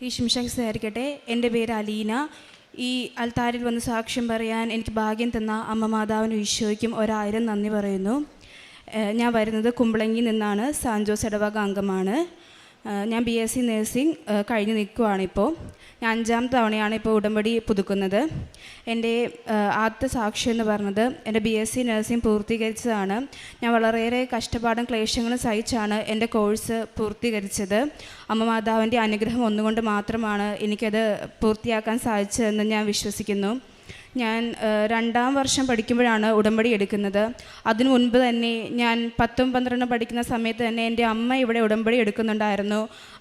ഈ ശിംഷായിരിക്കട്ടെ. എൻ്റെ പേര് അലീന. ഈ അൽത്താരിൽ വന്ന് സാക്ഷ്യം പറയാൻ എനിക്ക് ഭാഗ്യം തന്ന അമ്മ മാതാവിനും ഈശോയ്ക്കും 1000 നന്ദി പറയുന്നു. ഞാൻ വരുന്നത് കുമ്പളങ്ങി നിന്നാണ്. സാൻജോസ് ഇടവക അംഗമാണ്. ഞാൻ BSc നേഴ്സിംഗ് കഴിഞ്ഞ് നിൽക്കുവാണിപ്പോൾ. ഞാൻ 5ാമത്തെ തവണയാണ് ഇപ്പോൾ ഉടമ്പടി പുതുക്കുന്നത്. എൻ്റെ ആദ്യത്തെ സാക്ഷ്യം എന്ന് പറഞ്ഞത് എൻ്റെ BSc നേഴ്സിംഗ് പൂർത്തീകരിച്ചതാണ്. ഞാൻ വളരെയേറെ കഷ്ടപ്പാടും ക്ലേശങ്ങളും സഹിച്ചാണ് എൻ്റെ കോഴ്സ് പൂർത്തീകരിച്ചത്. അമ്മ മാതാവിൻ്റെ അനുഗ്രഹം ഒന്നുകൊണ്ട് മാത്രമാണ് എനിക്കത് പൂർത്തിയാക്കാൻ സാധിച്ചതെന്ന് ഞാൻ വിശ്വസിക്കുന്നു. ഞാൻ 2ാം വർഷം പഠിക്കുമ്പോഴാണ് ഉടമ്പടി എടുക്കുന്നത്. അതിനു മുൻപ് തന്നെ ഞാൻ 10ഉം 12ഉം പഠിക്കുന്ന സമയത്ത് തന്നെ എൻ്റെ അമ്മ ഇവിടെ ഉടമ്പടി എടുക്കുന്നുണ്ടായിരുന്നു.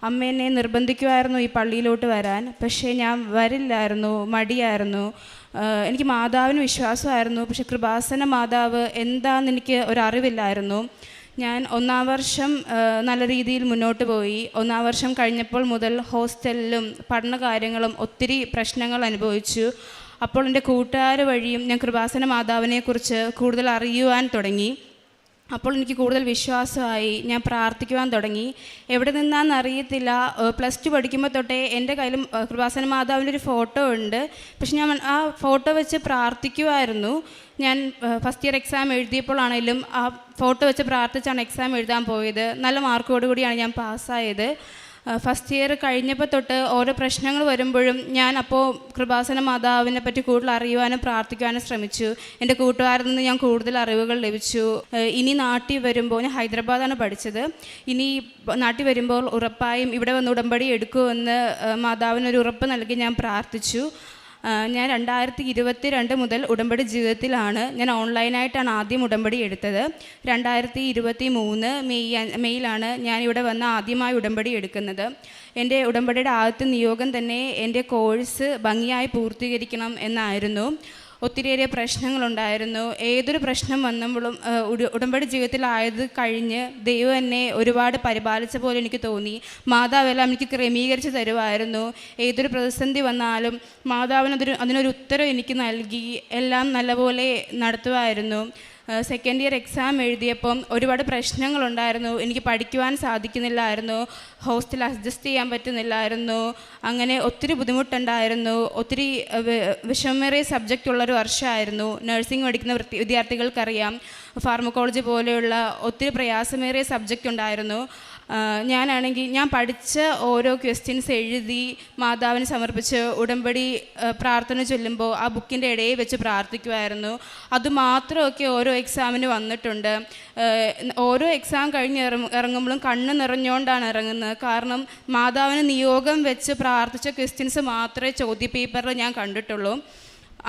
അമ്മ എന്നെ നിർബന്ധിക്കുമായിരുന്നു ഈ പള്ളിയിലോട്ട് വരാൻ. പക്ഷേ ഞാൻ വരില്ലായിരുന്നു, മടിയായിരുന്നു. എനിക്ക് മാതാവിന് വിശ്വാസമായിരുന്നു, പക്ഷെ കൃപാസന മാതാവ് എന്താണെന്ന് എനിക്ക് ഒരറിവില്ലായിരുന്നു. ഞാൻ 1ാം വർഷം നല്ല രീതിയിൽ മുന്നോട്ട് പോയി. 1ാം വർഷം കഴിഞ്ഞപ്പോൾ മുതൽ ഹോസ്റ്റലിലും പഠന കാര്യങ്ങളും ഒത്തിരി പ്രശ്നങ്ങൾ അനുഭവിച്ചു. അപ്പോൾ എൻ്റെ കൂട്ടുകാർ വഴിയും ഞാൻ കൃപാസന മാതാവിനെക്കുറിച്ച് കൂടുതൽ അറിയുവാൻ തുടങ്ങി. അപ്പോൾ എനിക്ക് കൂടുതൽ വിശ്വാസമായി. ഞാൻ പ്രാർത്ഥിക്കുവാൻ തുടങ്ങി. എവിടെ നിന്നാണെന്ന് അറിയത്തില്ല. +2 പഠിക്കുമ്പോൾ തൊട്ടേ എൻ്റെ കയ്യിലും കൃപാസന മാതാവിൻ്റെ ഒരു ഫോട്ടോ ഉണ്ട്. പക്ഷെ ഞാൻ ആ ഫോട്ടോ വെച്ച് പ്രാർത്ഥിക്കുമായിരുന്നു. ഞാൻ ഫസ്റ്റ് ഇയർ എക്സാം എഴുതിയപ്പോഴാണെങ്കിലും ആ ഫോട്ടോ വെച്ച് പ്രാർത്ഥിച്ചാണ് എക്സാം എഴുതാൻ പോയത്. നല്ല മാർക്കോടുകൂടിയാണ് ഞാൻ പാസ്സായത്. ഫസ്റ്റ് ഇയർ കഴിഞ്ഞപ്പോൾ തൊട്ട് ഓരോ പ്രശ്നങ്ങൾ വരുമ്പോഴും ഞാൻ അപ്പോൾ കൃപാസന മാതാവിനെ പറ്റി കൂടുതൽ അറിയുവാനും പ്രാർത്ഥിക്കുവാനും ശ്രമിച്ചു. എൻ്റെ കൂട്ടുകാരിൽ നിന്ന് ഞാൻ കൂടുതൽ അറിവുകൾ ലഭിച്ചു. ഇനി നാട്ടിൽ വരുമ്പോൾ, ഞാൻ ഹൈദരാബാദാണ് പഠിച്ചത്, ഇനി നാട്ടിൽ വരുമ്പോൾ ഉറപ്പായും ഇവിടെ വന്ന് ഉടമ്പടി എടുക്കുമെന്ന് മാതാവിനൊരു ഉറപ്പ് നൽകി ഞാൻ പ്രാർത്ഥിച്ചു. ഞാൻ 2022 മുതൽ ഉടമ്പടി ജീവിതത്തിലാണ്. ഞാൻ ഓൺലൈനായിട്ടാണ് ആദ്യം ഉടമ്പടി എടുത്തത്. 2023 മെയ്യിലാണ് ഞാനിവിടെ വന്ന് ആദ്യമായി ഉടമ്പടി എടുക്കുന്നത്. എൻ്റെ ഉടമ്പടിയുടെ ആദ്യത്തെ നിയോഗം തന്നെ എൻ്റെ കോഴ്സ് ഭംഗിയായി പൂർത്തീകരിക്കണം എന്നായിരുന്നു. ഒത്തിരിയേറെ പ്രശ്നങ്ങളുണ്ടായിരുന്നു. ഏതൊരു പ്രശ്നം വന്നപ്പോഴും ഉടമ്പടി ജീവിതത്തിലായത് കഴിഞ്ഞ് ദൈവം എന്നെ ഒരുപാട് പരിപാലിച്ച പോലെ എനിക്ക് തോന്നി. മാതാവെല്ലാം എനിക്ക് ക്രമീകരിച്ച് തരുമായിരുന്നു. ഏതൊരു പ്രതിസന്ധി വന്നാലും മാതാവിന് അതിനൊരു ഉത്തരം എനിക്ക് നൽകി എല്ലാം നല്ലപോലെ നടത്തുമായിരുന്നു. സെക്കൻഡ് ഇയർ എക്സാം എഴുതിയപ്പം ഒരുപാട് പ്രശ്നങ്ങളുണ്ടായിരുന്നു. എനിക്ക് പഠിക്കുവാൻ സാധിക്കുന്നില്ലായിരുന്നു, ഹോസ്റ്റൽ അഡ്ജസ്റ്റ് ചെയ്യാൻ പറ്റുന്നില്ലായിരുന്നു. അങ്ങനെ ഒത്തിരി ബുദ്ധിമുട്ടുണ്ടായിരുന്നു. ഒത്തിരി വിഷമമേറിയ സബ്ജക്റ്റ് ഉള്ളൊരു വർഷമായിരുന്നു. നഴ്സിംഗ് പഠിക്കുന്ന വിദ്യാർത്ഥികൾക്കറിയാം, ഫാർമക്കോളജി പോലെയുള്ള ഒത്തിരി പ്രയാസമേറിയ സബ്ജക്റ്റ് ഉണ്ടായിരുന്നു. ഞാൻ പഠിച്ച ഓരോ ക്വസ്റ്റ്യൻസ് എഴുതി മാതാവിന് സമർപ്പിച്ച് ഉടമ്പടി പ്രാർത്ഥന ചൊല്ലുമ്പോൾ ആ ബുക്കിൻ്റെ ഇടയിൽ വെച്ച് പ്രാർത്ഥിക്കുമായിരുന്നു. അതുമാത്രമൊക്കെ ഓരോ എക്സാമിന് വന്നിട്ടുണ്ട്. ഓരോ എക്സാം കഴിഞ്ഞ് ഇറങ്ങുമ്പോഴും കണ്ണ് നിറഞ്ഞുകൊണ്ടാണ് ഇറങ്ങുന്നത്. കാരണം മാതാവിന് നിയോഗം വെച്ച് പ്രാർത്ഥിച്ച ക്വസ്റ്റ്യൻസ് മാത്രമേ ചോദ്യപേപ്പറിൽ ഞാൻ കണ്ടിട്ടുള്ളൂ.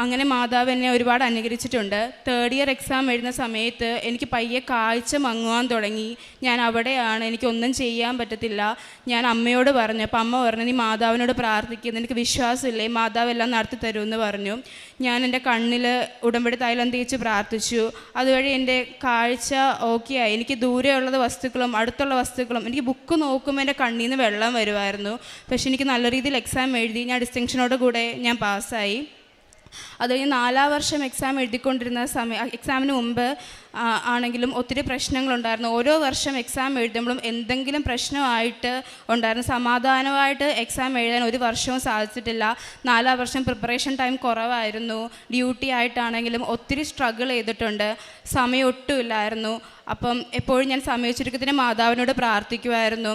അങ്ങനെ മാതാവ് എന്നെ ഒരുപാട് അനുഗ്രഹിച്ചിട്ടുണ്ട്. 3rd ഇയർ എക്സാം എഴുതുന്ന സമയത്ത് എനിക്ക് പയ്യെ കാഴ്ച മങ്ങുവാൻ തുടങ്ങി. ഞാൻ അവിടെയാണ്, എനിക്കൊന്നും ചെയ്യാൻ പറ്റത്തില്ല. ഞാൻ അമ്മയോട് പറഞ്ഞു. അപ്പോൾ അമ്മ പറഞ്ഞു, നീ മാതാവിനോട് പ്രാർത്ഥിക്കുന്നു, എനിക്ക് വിശ്വാസമില്ലേ, മാതാവ് എല്ലാം നടത്തി തരുമെന്ന് പറഞ്ഞു. ഞാൻ എൻ്റെ കണ്ണിൽ ഉടമ്പടി തൈലം തേച്ച് പ്രാർത്ഥിച്ചു. അതുവഴി എൻ്റെ കാഴ്ച ഓക്കെ ആയി. എനിക്ക് ദൂരെയുള്ള വസ്തുക്കളും അടുത്തുള്ള വസ്തുക്കളും, എനിക്ക് ബുക്ക് നോക്കുമ്പോൾ എൻ്റെ കണ്ണിൽ നിന്ന് വെള്ളം വരുമായിരുന്നു. പക്ഷെ എനിക്ക് നല്ല രീതിയിൽ എക്സാം എഴുതി. ഞാൻ ഡിസ്റ്റിങ്ഷനോട് കൂടെ ഞാൻ പാസ്സായി. അത് കഴിഞ്ഞ് 4ാം വർഷം എക്സാം എഴുതിക്കൊണ്ടിരുന്ന എക്സാമിന് മുമ്പ് ആണെങ്കിലും ഒത്തിരി പ്രശ്നങ്ങളുണ്ടായിരുന്നു. ഓരോ വർഷം എക്സാം എഴുതുമ്പോഴും എന്തെങ്കിലും പ്രശ്നമായിട്ട് ഉണ്ടായിരുന്നു. സമാധാനമായിട്ട് എക്സാം എഴുതാൻ ഒരു വർഷവും സാധിച്ചിട്ടില്ല. 4ാം വർഷം പ്രിപ്പറേഷൻ ടൈം കുറവായിരുന്നു. ഡ്യൂട്ടി ആയിട്ടാണെങ്കിലും ഒത്തിരി സ്ട്രഗിൾ ചെയ്തിട്ടുണ്ട്. സമയം ഒട്ടുമില്ലായിരുന്നു. അപ്പം എപ്പോഴും ഞാൻ സമയച്ചുരുക്കത്തിന് മാതാവിനോട് പ്രാർത്ഥിക്കുമായിരുന്നു.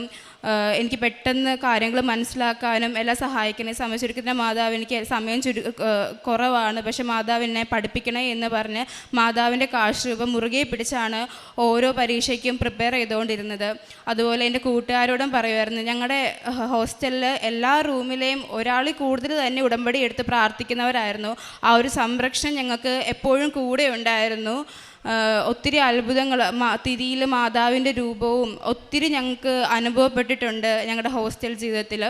എനിക്ക് പെട്ടെന്ന് കാര്യങ്ങൾ മനസ്സിലാക്കാനും എല്ലാം സഹായിക്കണേ. സമയച്ചുരുക്കത്തിൻ്റെ മാതാവ്, എനിക്ക് സമയം കുറവാണ്, പക്ഷെ മാതാവ് എന്നെ പഠിപ്പിക്കണേ എന്ന് പറഞ്ഞ് മാതാവിൻ്റെ കാഴ്ചരൂപം മുറുകെ പിടിച്ചാണ് ഓരോ പരീക്ഷയ്ക്കും പ്രിപ്പയർ ചെയ്തുകൊണ്ടിരുന്നത്. അതുപോലെ എൻ്റെ കൂട്ടുകാരോടും പറയുമായിരുന്നു. ഞങ്ങളുടെ ഹോസ്റ്റലിൽ എല്ലാ റൂമിലെയും ഒരാളിൽ കൂടുതൽ തന്നെ ഉടമ്പടി എടുത്ത് പ്രാർത്ഥിക്കുന്നവരായിരുന്നു. ആ ഒരു സംരക്ഷണം ഞങ്ങൾക്ക് എപ്പോഴും കൂടെ ഉണ്ടായിരുന്നു. ഒത്തിരി അത്ഭുതങ്ങൾ, തിരിയിൽ മാതാവിൻ്റെ രൂപവും ഒത്തിരി ഞങ്ങൾക്ക് അനുഭവപ്പെട്ടിട്ടുണ്ട് ഞങ്ങളുടെ ഹോസ്റ്റൽ ജീവിതത്തിൽ.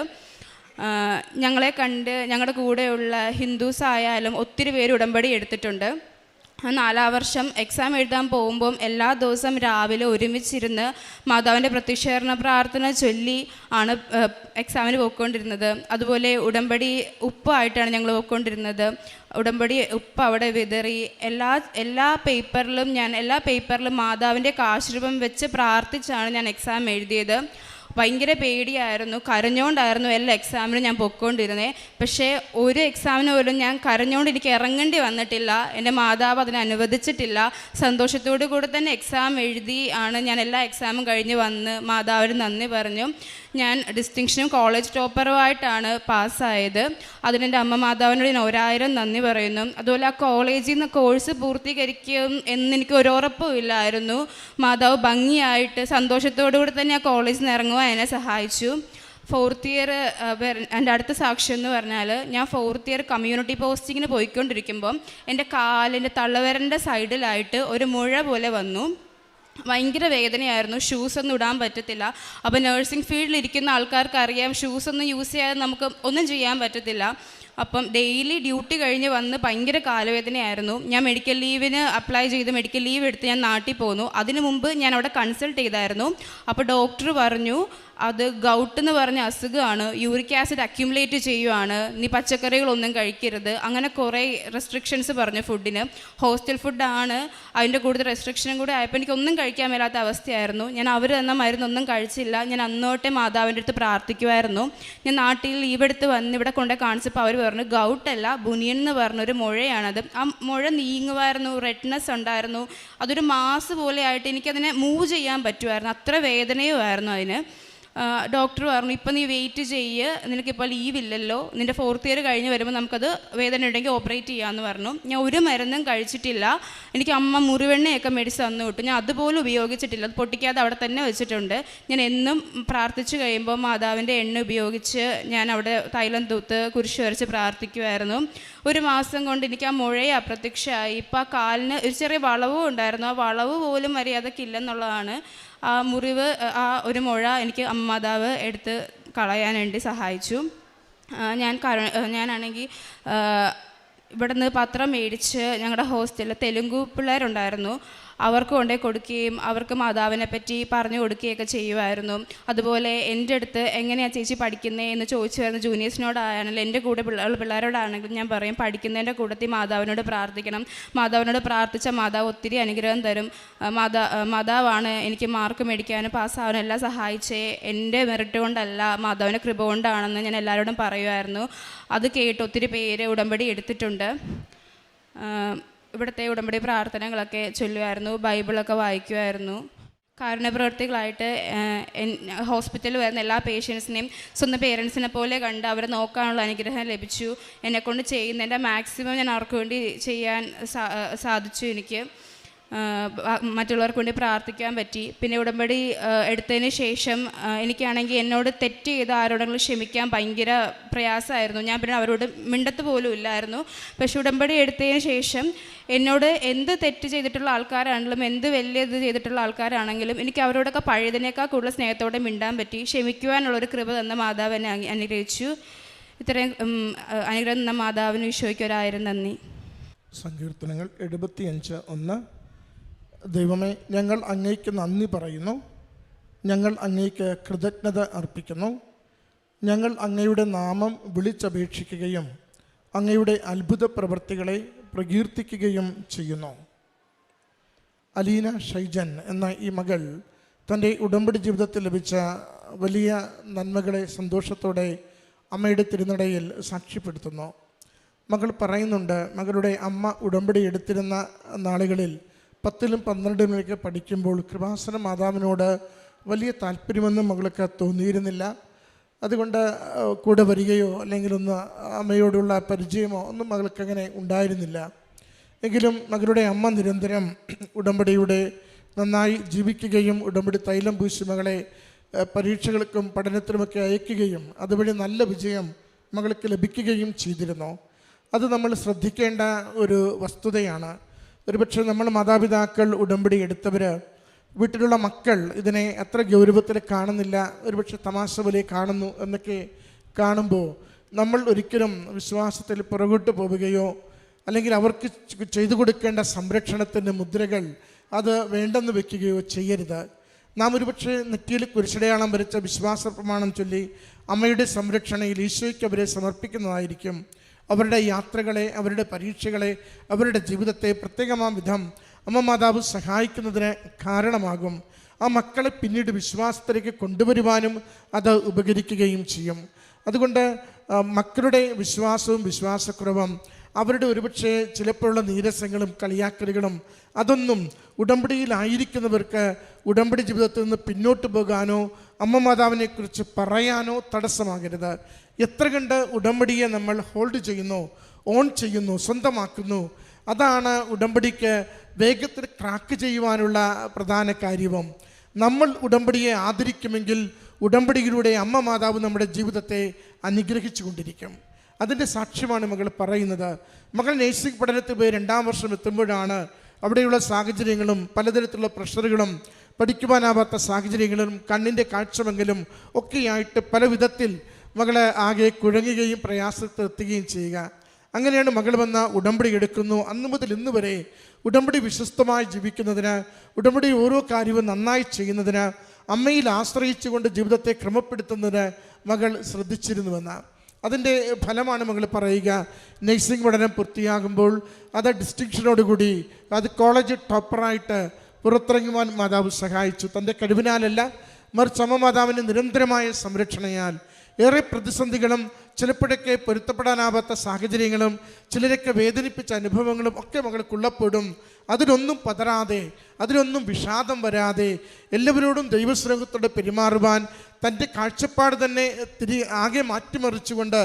ഞങ്ങളെ കണ്ട് ഞങ്ങളുടെ കൂടെയുള്ള ഹിന്ദുസ് ആയാലും ഒത്തിരി പേര് ഉടമ്പടി എടുത്തിട്ടുണ്ട്. 4ാം വർഷം എക്സാം എഴുതാൻ പോകുമ്പം എല്ലാ ദിവസവും രാവിലെ ഒരുമിച്ചിരുന്ന് മാതാവിൻ്റെ പ്രത്യക്ഷീകരണ പ്രാർത്ഥന ചൊല്ലി ആണ് എക്സാമിന് പോയിക്കൊണ്ടിരുന്നത്. അതുപോലെ ഉടമ്പടി ഉപ്പായിട്ടാണ് ഞങ്ങൾ പോയിക്കൊണ്ടിരുന്നത്. ഉടമ്പടി ഉപ്പ് അവിടെ വിതറി എല്ലാ പേപ്പറിലും മാതാവിൻ്റെ കാശുരൂപം വെച്ച് പ്രാർത്ഥിച്ചാണ് ഞാൻ എക്സാം എഴുതിയത്. ഭയങ്കര പേടിയായിരുന്നു. കരഞ്ഞുകൊണ്ടായിരുന്നു എല്ലാ എക്സാമിനും ഞാൻ പൊയ്ക്കൊണ്ടിരുന്നത്. പക്ഷേ ഒരു എക്സാമിന് പോലും ഞാൻ കരഞ്ഞുകൊണ്ട് എനിക്ക് ഇറങ്ങേണ്ടി വന്നിട്ടില്ല. എൻ്റെ മാതാവ് അതിനെ അനുവദിച്ചിട്ടില്ല. സന്തോഷത്തോടു കൂടി തന്നെ എക്സാം എഴുതി ആണ് ഞാൻ എല്ലാ എക്സാമും കഴിഞ്ഞ് വന്ന് മാതാവിന് നന്ദി പറഞ്ഞു. ഞാൻ ഡിസ്റ്റിങ്ഷനും കോളേജ് ടോപ്പറുമായിട്ടാണ് പാസ്സായത്. അതിനെൻ്റെ അമ്മ മാതാവിനോട് ഞാൻ 1000 നന്ദി പറയുന്നു. അതുപോലെ ആ കോളേജിൽ നിന്ന് കോഴ്സ് പൂർത്തീകരിക്കും എന്നെനിക്ക് ഒരു ഉറപ്പും ഇല്ലായിരുന്നു. മാതാവ് ഭംഗിയായിട്ട് സന്തോഷത്തോടു കൂടി തന്നെ ആ കോളേജിൽ നിന്ന് ഇറങ്ങുവാൻ എന്നെ സഹായിച്ചു. 4th ഇയർ എൻ്റെ അടുത്ത സാക്ഷ്യം എന്ന് പറഞ്ഞാൽ, ഞാൻ 4th ഇയർ കമ്മ്യൂണിറ്റി പോസ്റ്റിങ്ങിന് പോയിക്കൊണ്ടിരിക്കുമ്പം എൻ്റെ കാലിൻ്റെ തള്ളവിരലിൻ്റെ സൈഡിലായിട്ട് ഒരു മുഴ പോലെ വന്നു. ഭയങ്കര വേദനയായിരുന്നു. ഷൂസൊന്നും ഇടാൻ പറ്റത്തില്ല. അപ്പോൾ നഴ്സിംഗ് ഫീൽഡിൽ ഇരിക്കുന്ന ആൾക്കാർക്ക് അറിയാം, ഷൂസൊന്നും യൂസ് ചെയ്യാതെ നമുക്ക് ഒന്നും ചെയ്യാൻ പറ്റത്തില്ല. അപ്പം ഡെയിലി ഡ്യൂട്ടി കഴിഞ്ഞ് വന്ന് ഭയങ്കര കാലുവേദനയായിരുന്നു. ഞാൻ മെഡിക്കൽ ലീവിന് അപ്ലൈ ചെയ്ത് മെഡിക്കൽ ലീവ് എടുത്ത് ഞാൻ നാട്ടിൽ പോന്നു. അതിനു മുമ്പ് ഞാൻ അവിടെ കൺസൾട്ട് ചെയ്തായിരുന്നു. അപ്പോൾ ഡോക്ടർ പറഞ്ഞു, അത് ഗൗട്ട് എന്ന് പറഞ്ഞ അസുഖമാണ്, യൂറിക് ആസിഡ് അക്യുമുലേറ്റ് ചെയ്യുവാണ്, നീ പച്ചക്കറികളൊന്നും കഴിക്കരുത്, അങ്ങനെ കുറേ റെസ്ട്രിക്ഷൻസ് പറഞ്ഞു ഫുഡിന്. ഹോസ്റ്റൽ ഫുഡാണ്, അതിൻ്റെ കൂടുതൽ റെസ്ട്രിക്ഷനും കൂടെ ആയപ്പോൾ എനിക്കൊന്നും കഴിക്കാൻ മേലാത്ത അവസ്ഥയായിരുന്നു. ഞാൻ അവർ തന്ന മരുന്നൊന്നും കഴിച്ചില്ല. ഞാൻ അന്നോട്ടെ മാതാവിൻ്റെ അടുത്ത് പ്രാർത്ഥിക്കുമായിരുന്നു. ഞാൻ നാട്ടിൽ ലീവ് എടുത്ത് വന്ന് ഇവിടെ കൊണ്ടേ കാണിച്ചപ്പോൾ അവർ പറഞ്ഞു, ഗൗട്ടല്ല, ബുനിയൻ എന്ന് പറഞ്ഞൊരു മുഴയാണത്. ആ മുഴ നീങ്ങുമായിരുന്നു, റെഡ്നെസ് ഉണ്ടായിരുന്നു, അതൊരു മാസ് പോലെ ആയിട്ട് എനിക്കതിനെ മൂവ് ചെയ്യാൻ പറ്റുമായിരുന്നു. അത്ര വേദനയുമായിരുന്നു അതിന്. ഡോക്ടർ പറഞ്ഞു, ഇപ്പം നീ വെയിറ്റ് ചെയ്യ്, നിനക്കിപ്പോൾ ലീവില്ലല്ലോ, നിൻ്റെ 4th ഇയർ കഴിഞ്ഞ് വരുമ്പോൾ നമുക്കത് വേദന ഉണ്ടെങ്കിൽ ഓപ്പറേറ്റ് ചെയ്യാമെന്ന് പറഞ്ഞു. ഞാൻ ഒരു മരുന്നും കഴിച്ചിട്ടില്ല. എനിക്ക് അമ്മ മുറിവെണ്ണയൊക്കെ മേടിച്ച് തന്നു വിട്ടു. ഞാൻ അതുപോലും ഉപയോഗിച്ചിട്ടില്ല. അത് പൊട്ടിക്കാതെ അവിടെ തന്നെ വെച്ചിട്ടുണ്ട്. ഞാൻ എന്നും പ്രാർത്ഥിച്ചു കഴിയുമ്പോൾ മാതാവിൻ്റെ എണ്ണ ഉപയോഗിച്ച് ഞാൻ അവിടെ തൈലം തൂത്ത് കുരിശ് വരച്ച് പ്രാർത്ഥിക്കുമായിരുന്നു. ഒരു മാസം കൊണ്ട് എനിക്ക് ആ മുഴയെ അപ്രത്യക്ഷമായി. ഇപ്പം ആ കാലിന് ഒരു ചെറിയ വളവും ഉണ്ടായിരുന്നു. ആ വളവ് പോലും മര്യാദയ്ക്ക് ഇല്ലെന്നുള്ളതാണ്. ആ മുറിവ്, ആ ഒരു മുഴ എനിക്ക് അമ്മ മാതാവ് എടുത്ത് കളയാൻ വേണ്ടി സഹായിച്ചു. ഞാനാണെങ്കിൽ ഇവിടെ നിന്ന് പത്രം മേടിച്ച് ഞങ്ങളുടെ ഹോസ്റ്റലിൽ തെലുങ്ക് പിള്ളേരുണ്ടായിരുന്നു, അവർക്ക് കൊണ്ടേ കൊടുക്കുകയും അവർക്ക് മാതാവിനെ പറ്റി പറഞ്ഞു കൊടുക്കുകയൊക്കെ ചെയ്യുമായിരുന്നു. അതുപോലെ എൻ്റെ അടുത്ത് എങ്ങനെയാണ് ചേച്ചി പഠിക്കുന്നത് എന്ന് ചോദിച്ചു വരുന്ന ജൂനിയേഴ്സിനോടായാലും എൻ്റെ കൂടെ പിള്ളേരോടാണെങ്കിലും ഞാൻ പറയും, പഠിക്കുന്നതിൻ്റെ കൂട്ടത്തിൽ മാതാവിനോട് പ്രാർത്ഥിക്കണം. മാതാവിനോട് പ്രാർത്ഥിച്ച മാതാവ് ഒത്തിരി അനുഗ്രഹം തരും. മാതാവാണ് എനിക്ക് മാർക്ക് മേടിക്കാനും പാസ്സാവാനും എല്ലാം സഹായിച്ചേ. എൻ്റെ മെറിറ്റ് കൊണ്ടല്ല, മാതാവിൻ്റെ കൃപ കൊണ്ടാണെന്ന് ഞാൻ എല്ലാവരോടും പറയുമായിരുന്നു. അത് കേട്ട് ഒത്തിരി പേര് ഉടമ്പടി എടുത്തിട്ടുണ്ട്. ഇവിടുത്തെ ഉടമ്പടി പ്രാർത്ഥനകളൊക്കെ ചൊല്ലുമായിരുന്നു, ബൈബിളൊക്കെ വായിക്കുമായിരുന്നു. കാരുണ്യപ്രവർത്തികളായിട്ട് ഹോസ്പിറ്റലിൽ വരുന്ന എല്ലാ പേഷ്യൻസിനെയും സ്വന്തം പേരൻസിനെ പോലെ കണ്ട് അവരെ നോക്കാനുള്ള അനുഗ്രഹം ലഭിച്ചു. എന്നെക്കൊണ്ട് ചെയ്യുന്നതിൻ്റെ മാക്സിമം ഞാൻ അവർക്ക് വേണ്ടി ചെയ്യാൻ സാധിച്ചു. എനിക്ക് മറ്റുള്ളവർക്ക് വേണ്ടി പ്രാർത്ഥിക്കാൻ പറ്റി. പിന്നെ ഉടമ്പടി എടുത്തതിന് ശേഷം എനിക്കാണെങ്കിൽ എന്നോട് തെറ്റ് ചെയ്ത ആരോടെങ്കിലും ക്ഷമിക്കാൻ ഭയങ്കര പ്രയാസമായിരുന്നു. ഞാൻ പിന്നെ അവരോട് മിണ്ടത്ത് പോലും ഇല്ലായിരുന്നു. പക്ഷെ ഉടമ്പടി എടുത്തതിന് ശേഷം എന്നോട് എന്ത് തെറ്റ് ചെയ്തിട്ടുള്ള ആൾക്കാരാണെങ്കിലും എന്ത് വലിയ ഇത് ചെയ്തിട്ടുള്ള ആൾക്കാരാണെങ്കിലും എനിക്ക് അവരോടൊക്കെ പഴയതിനേക്കാൾ കൂടുതൽ സ്നേഹത്തോടെ മിണ്ടാൻ പറ്റി. ക്ഷമിക്കുവാനുള്ളൊരു കൃപ തന്ന മാതാവ് എന്നെ അനുഗ്രഹിച്ചു. ഇത്രയും അനുഗ്രഹം തന്ന മാതാവിന് ഈശോയ്ക്ക് 1000 നന്ദി. സങ്കീർത്തനങ്ങൾ 75:1. ദൈവമേ, ഞങ്ങൾ അങ്ങേക്ക് നന്ദി പറയുന്നു, ഞങ്ങൾ അങ്ങേക്ക് കൃതജ്ഞത അർപ്പിക്കുന്നു. ഞങ്ങൾ അങ്ങയുടെ നാമം വിളിച്ചപേക്ഷിക്കുകയും അങ്ങയുടെ അത്ഭുത പ്രവൃത്തികളെ പ്രകീർത്തിക്കുകയും ചെയ്യുന്നു. അലീന ഷൈജൻ എന്ന ഈ മകൾ തൻ്റെ ഉടമ്പടി ജീവിതത്തിൽ ലഭിച്ച വലിയ നന്മകളെ സന്തോഷത്തോടെ അമ്മയുടെ തിരുനടയിൽ സാക്ഷ്യപ്പെടുത്തുന്നു. മകൾ പറയുന്നുണ്ട്, മകളുടെ അമ്മ ഉടമ്പടി എടുത്തിരുന്ന നാളുകളിൽ 10ലും 12ലും പഠിക്കുമ്പോൾ കൃപാസന മാതാവിനോട് വലിയ താല്പര്യമൊന്നും മകൾക്ക് തോന്നിയിരുന്നില്ല. അതുകൊണ്ട് കൂടെ വരികയോ അല്ലെങ്കിൽ ഒന്ന് അമ്മയോടുള്ള പരിചയമോ ഒന്നും മകൾക്കങ്ങനെ ഉണ്ടായിരുന്നില്ല. എങ്കിലും മകളുടെ അമ്മ നിരന്തരം ഉടമ്പടിയുടെ നന്നായി ജീവിക്കുകയും ഉടമ്പടി തൈലം പൂശി മകളെ പരീക്ഷകൾക്കും പഠനത്തിനുമൊക്കെ അയക്കുകയും അതുവഴി നല്ല വിജയം മകൾക്ക് ലഭിക്കുകയും ചെയ്തിരുന്നു. അത് നമ്മൾ ശ്രദ്ധിക്കേണ്ട ഒരു വസ്തുതയാണ്. ഒരുപക്ഷെ നമ്മൾ മാതാപിതാക്കൾ ഉടമ്പടി എടുത്തവർ, വീട്ടിലുള്ള മക്കൾ ഇതിനെ അത്ര ഗൗരവത്തിൽ കാണുന്നില്ല, ഒരുപക്ഷെ തമാശ പോലെ കാണുന്നു എന്നൊക്കെ കാണുമ്പോൾ നമ്മൾ ഒരിക്കലും വിശ്വാസത്തിൽ പുറകോട്ട് പോവുകയോ അല്ലെങ്കിൽ അവർക്ക് ചെയ്തു കൊടുക്കേണ്ട സംരക്ഷണത്തിൻ്റെ മുദ്രകൾ അത് വേണ്ടെന്ന് വെക്കുകയോ ചെയ്യരുത്. നാം ഒരുപക്ഷെ നെറ്റിയിൽ കുരിശടയാളം വരച്ച വിശ്വാസ പ്രമാണം ചൊല്ലി അമ്മയുടെ സംരക്ഷണയിൽ ഈശോയ്ക്ക് അവരെ സമർപ്പിക്കുന്നതായിരിക്കും. അവരുടെ യാത്രകളെ, അവരുടെ പരീക്ഷകളെ, അവരുടെ ജീവിതത്തെ പ്രത്യേകമാം വിധം അമ്മ മാതാവ് സഹായിക്കുന്നതിന് കാരണമാകും. ആ മക്കളെ പിന്നീട് വിശ്വാസത്തിലേക്ക് കൊണ്ടുവരുവാനും അത് ഉപകരിക്കുകയും ചെയ്യും. അതുകൊണ്ട് മക്കളുടെ വിശ്വാസവും വിശ്വാസക്കുറവും, അവരുടെ ഒരുപക്ഷെ ചിലപ്പോഴുള്ള നീരസങ്ങളും കളിയാക്കലുകളും അതൊന്നും ഉടമ്പടിയിലായിരിക്കുന്നവർക്ക് ഉടമ്പടി ജീവിതത്തിൽ നിന്ന് പിന്നോട്ട് പോകാനോ അമ്മ മാതാവിനെക്കുറിച്ച് പറയാനോ തടസ്സമാകരുത്. എത്ര കണ്ട് ഉടമ്പടിയെ നമ്മൾ ഹോൾഡ് ചെയ്യുന്നു, ഓൺ ചെയ്യുന്നു, സ്വന്തമാക്കുന്നു, അതാണ് ഉടമ്പടിക്ക് വേഗത്തിൽ ക്രാക്ക് ചെയ്യുവാനുള്ള പ്രധാന കാര്യവും. നമ്മൾ ഉടമ്പടിയെ ആദരിക്കുമെങ്കിൽ ഉടമ്പടിയിലൂടെ അമ്മ മാതാവ് നമ്മുടെ ജീവിതത്തെ അനുഗ്രഹിച്ചു കൊണ്ടിരിക്കും. അതിൻ്റെ സാക്ഷ്യമാണ് മകൾ പറയുന്നത്. മകൾ നേഴ്സിംഗ് പഠനത്തിൽ പോയി 2ാം വർഷം എത്തുമ്പോഴാണ് അവിടെയുള്ള സാഹചര്യങ്ങളും പലതരത്തിലുള്ള പ്രഷറുകളും പഠിക്കുവാനാവാത്ത സാഹചര്യങ്ങളും കണ്ണിൻ്റെ കാഴ്ചമെങ്കിലും ഒക്കെയായിട്ട് പല വിധത്തിൽ മകളെ ആകെ കുഴങ്ങുകയും പ്രയാസത്തിലെത്തുകയും ചെയ്യുക. അങ്ങനെയാണ് മകൾ വന്ന ഉടമ്പടി എടുക്കുന്നു. അന്നു മുതൽ ഇന്ന് വരെ ഉടമ്പടി വിശ്വസ്തമായി ജീവിക്കുന്നതിന്, ഉടമ്പടി ഓരോ കാര്യവും നന്നായി ചെയ്യുന്നതിന്, അമ്മയിൽ ആശ്രയിച്ചുകൊണ്ട് ജീവിതത്തെ ക്രമപ്പെടുത്തുന്നതിന് മകൾ ശ്രദ്ധിച്ചിരുന്നുവെന്ന്. അതിൻ്റെ ഫലമാണ് മകൾ പറയുക. നഴ്സിംഗ് പഠനം പൂർത്തിയാകുമ്പോൾ അത് ഡിസ്റ്റിങ്ഷനോടുകൂടി അത് കോളേജ് ടോപ്പറായിട്ട് പുറത്തിറങ്ങുവാൻ മാതാവ് സഹായിച്ചു. തൻ്റെ കഴിവിനാലല്ല, മറിച്ച് അമ്മ മാതാവിൻ്റെ നിരന്തരമായ സംരക്ഷണയാൽ. ഏറെ പ്രതിസന്ധികളും ചിലപ്പോഴൊക്കെ പൊരുത്തപ്പെടാനാവാത്ത സാഹചര്യങ്ങളും ചിലരൊക്കെ വേദനിപ്പിച്ച അനുഭവങ്ങളും ഒക്കെ മകൾക്കുള്ളപ്പോഴും അതിനൊന്നും പതറാതെ, അതിനൊന്നും വിഷാദം വരാതെ, എല്ലാവരോടും ദൈവസ്നേഹത്തോടെ പെരുമാറുവാൻ, തൻ്റെ കാഴ്ചപ്പാട് തന്നെ ആകെ മാറ്റിമറിച്ചുകൊണ്ട്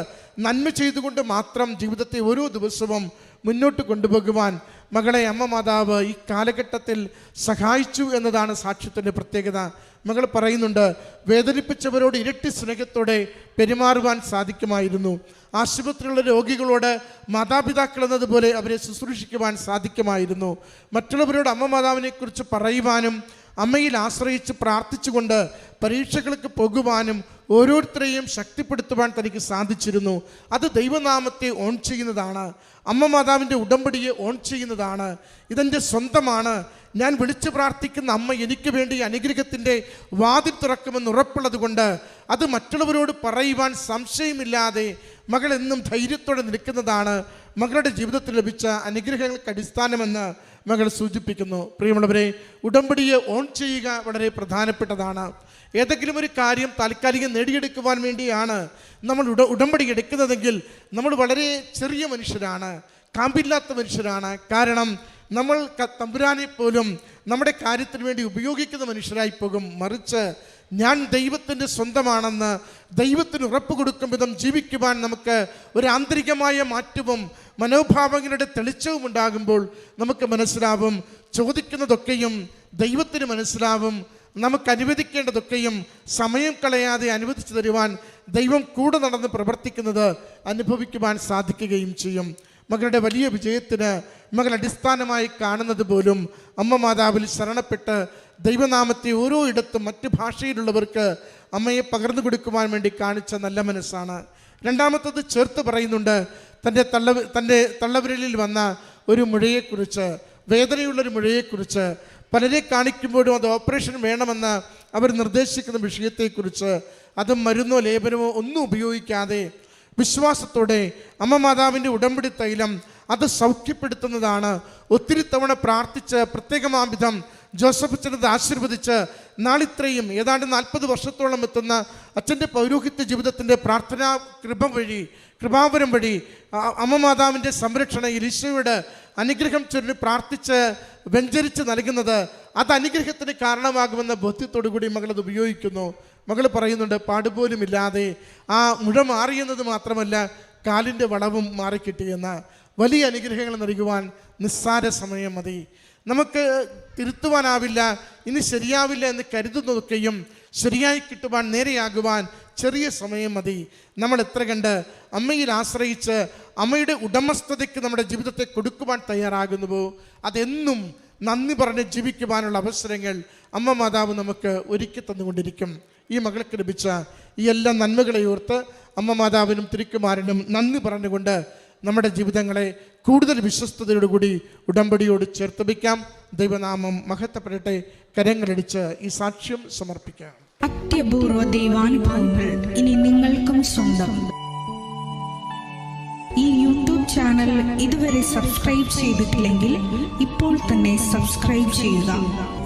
നന്മ ചെയ്തുകൊണ്ട് മാത്രം ജീവിതത്തെ ഓരോ ദിവസവും മുന്നോട്ട് കൊണ്ടുപോകുവാൻ മകളെ അമ്മ മാതാവ് ഈ കാലഘട്ടത്തിൽ സഹായിച്ചു എന്നതാണ് സാക്ഷ്യത്തിൻ്റെ പ്രത്യേകത. മകൾ പറയുന്നുണ്ട്, വേദനിപ്പിച്ചവരോട് ഇരട്ടി സ്നേഹത്തോടെ പെരുമാറുവാൻ സാധിക്കുമായിരുന്നു. ആശുപത്രിയിലുള്ള രോഗികളോട് മാതാപിതാക്കൾ എന്നതുപോലെ അവരെ ശുശ്രൂഷിക്കുവാൻ സാധിക്കുമായിരുന്നു. മറ്റുള്ളവരോട് അമ്മ മാതാവിനെക്കുറിച്ച് പറയുവാനും അമ്മയിൽ ആശ്രയിച്ച് പ്രാർത്ഥിച്ചുകൊണ്ട് പരീക്ഷകൾക്ക് പോകുവാനും ഓരോരുത്തരെയും ശക്തിപ്പെടുത്തുവാൻ തനിക്ക് സാധിച്ചിരുന്നു. അത് ദൈവനാമത്തെ ഓൺ ചെയ്യുന്നതാണ്, അമ്മ മാതാവിൻ്റെ ഉടമ്പടിയെ ഓൺ ചെയ്യുന്നതാണ്. ഇതെൻ്റെ സ്വന്തമാണ്, ഞാൻ വിളിച്ചു പ്രാർത്ഥിക്കുന്ന അമ്മ എനിക്ക് വേണ്ടി അനുഗ്രഹത്തിൻ്റെ വാതിൽ തുറക്കുമെന്ന് ഉറപ്പുള്ളത് കൊണ്ട് അത് മറ്റുള്ളവരോട് പറയുവാൻ സംശയമില്ലാതെ മകൾ എന്നും ധൈര്യത്തോടെ നിൽക്കുന്നതാണ് മകളുടെ ജീവിതത്തിൽ ലഭിച്ച അനുഗ്രഹങ്ങൾക്ക് അടിസ്ഥാനമെന്ന് മകൾ സൂചിപ്പിക്കുന്നു. പ്രിയമുള്ളവരെ, ഉടമ്പടിയെ ഓൺ ചെയ്യുക വളരെ പ്രധാനപ്പെട്ടതാണ്. ഏതെങ്കിലും ഒരു കാര്യം താൽക്കാലികം നേടിയെടുക്കുവാൻ വേണ്ടിയാണ് നമ്മൾ ഉടമ്പടി എടുക്കുന്നതെങ്കിൽ നമ്മൾ വളരെ ചെറിയ മനുഷ്യരാണ്, കാമ്പില്ലാത്ത മനുഷ്യരാണ്. കാരണം നമ്മൾ തമ്പുരാനെ പോലും നമ്മുടെ കാര്യത്തിന് വേണ്ടി ഉപയോഗിക്കുന്ന മനുഷ്യരായി പോകും. മറിച്ച് ഞാൻ ദൈവത്തിൻ്റെ സ്വന്തമാണെന്ന് ദൈവത്തിന് ഉറപ്പ് കൊടുക്കും വിധം ജീവിക്കുവാൻ നമുക്ക് ഒരു ആന്തരികമായ മാറ്റവും മനോഭാവങ്ങളുടെ തെളിച്ചവും ഉണ്ടാകുമ്പോൾ നമുക്ക് മനസ്സിലാവും, ചോദിക്കുന്നതൊക്കെയും ദൈവത്തിന് മനസ്സിലാവും. നമുക്ക് അനുവദിക്കേണ്ടതൊക്കെയും സമയം കളയാതെ അനുവദിച്ചു തരുവാൻ ദൈവം കൂടെ നടന്ന് പ്രവർത്തിക്കുന്നത് അനുഭവിക്കുവാൻ സാധിക്കുകയും ചെയ്യും. മകളുടെ വലിയ വിജയത്തിന് മകൾ അടിസ്ഥാനമായി കാണുന്നത് പോലും അമ്മ മാതാവിൽ ശരണപ്പെട്ട് ദൈവനാമത്തെ ഓരോ ഇടത്തും മറ്റ് ഭാഷയിലുള്ളവർക്ക് അമ്മയെ പകർന്നു കൊടുക്കുവാൻ വേണ്ടി കാണിച്ച നല്ല മനസ്സാണ്. രണ്ടാമത്തത് ചേർത്ത് പറയുന്നുണ്ട്, തൻ്റെ തള്ളവിരലിൽ വന്ന ഒരു മുഴയെക്കുറിച്ച്, വേദനയുള്ളൊരു മുഴയെക്കുറിച്ച്. പലരെ കാണിക്കുമ്പോഴും അത് ഓപ്പറേഷൻ വേണമെന്ന് അവർ നിർദ്ദേശിക്കുന്ന വിഷയത്തെക്കുറിച്ച്. അത് മരുന്നോ ലേപനമോ ഒന്നും ഉപയോഗിക്കാതെ വിശ്വാസത്തോടെ അമ്മ മാതാവിൻ്റെ ഉടമ്പടി തൈലം അത് സൗഖ്യപ്പെടുത്തുന്നതാണ്. ഒത്തിരി തവണ പ്രാർത്ഥിച്ച് പ്രത്യേകമാംവിധം ജോസഫ് അച്ഛനത് ആശീർവദിച്ച് നാളിത്രയും ഏതാണ്ട് 40 വർഷത്തോളം എത്തുന്ന അച്ഛൻ്റെ പൗരോഹിത്യ ജീവിതത്തിൻ്റെ പ്രാർത്ഥനാ കൃപാവരം വഴി അമ്മ മാതാവിൻ്റെ സംരക്ഷണയിൽ ഈശോയുടെ അനുഗ്രഹം ചൊല്ലി പ്രാർത്ഥിച്ച് വ്യഞ്ചരിച്ച് നൽകുന്നത് അത് അനുഗ്രഹത്തിന് കാരണമാകുമെന്ന ബോധ്യത്തോടു കൂടി മകളത് ഉപയോഗിക്കുന്നു. മകൾ പറയുന്നുണ്ട്, പാടുപോലുമില്ലാതെ ആ മുഴ മാറിയെന്നത് മാത്രമല്ല, കാലിൻ്റെ വളവും മാറിക്കിട്ടിയെന്ന വലിയ അനുഗ്രഹങ്ങൾ നൽകുവാൻ നിസ്സാര സമയം മതി. നമുക്ക് തിരുത്തുവാനാവില്ല, ഇനി ശരിയാവില്ല എന്ന് കരുതുന്നതൊക്കെയും ശരിയായി കിട്ടുവാൻ, നേരെയാകുവാൻ ചെറിയ സമയം മതി. നമ്മൾ എത്ര കണ്ട് അമ്മയിൽ ആശ്രയിച്ച് അമ്മയുടെ ഉടമസ്ഥതയ്ക്ക് നമ്മുടെ ജീവിതത്തെ കൊടുക്കുവാൻ തയ്യാറാകുന്നുവോ അതെന്നും നന്ദി പറഞ്ഞ് ജീവിക്കുവാനുള്ള അവസരങ്ങൾ അമ്മ മാതാവ് നമുക്ക് ഒരുക്കി തന്നുകൊണ്ടിരിക്കും. ഈ മകൾക്ക് ലഭിച്ച ഈ എല്ലാ നന്മകളെ ഓർത്ത് അമ്മ മാതാവിനും തിരുക്കുമാരനും നന്ദി പറഞ്ഞുകൊണ്ട് നമ്മുടെ ജീവിതങ്ങളെ കൂടുതൽ വിശ്വസ്തയോടുകൂടി ഉടമ്പടിയോട് ചേർത്ത് വയ്ക്കാം. ദൈവനാമം മഹത്വപ്പെടട്ടെ. കരങ്ങളടിച്ച് ഈ സാക്ഷ്യം സമർപ്പിക്കാം. അത്യപൂർവ ദൈവാനുഭവങ്ങൾ ഇനി നിങ്ങൾക്കും സ്വന്തം. ഈ യൂട്യൂബ് ചാനൽ ഇതുവരെ സബ്സ്ക്രൈബ് ചെയ്തിട്ടില്ലെങ്കിൽ ഇപ്പോൾ തന്നെ സബ്സ്ക്രൈബ് ചെയ്യുക.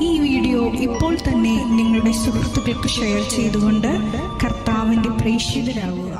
ഈ വീഡിയോ ഇപ്പോൾ തന്നെ നിങ്ങളുടെ സുഹൃത്തുക്കൾക്ക് ഷെയർ ചെയ്തുകൊണ്ട് കർത്താവിൻ്റെ പ്രേക്ഷിതരാകുക.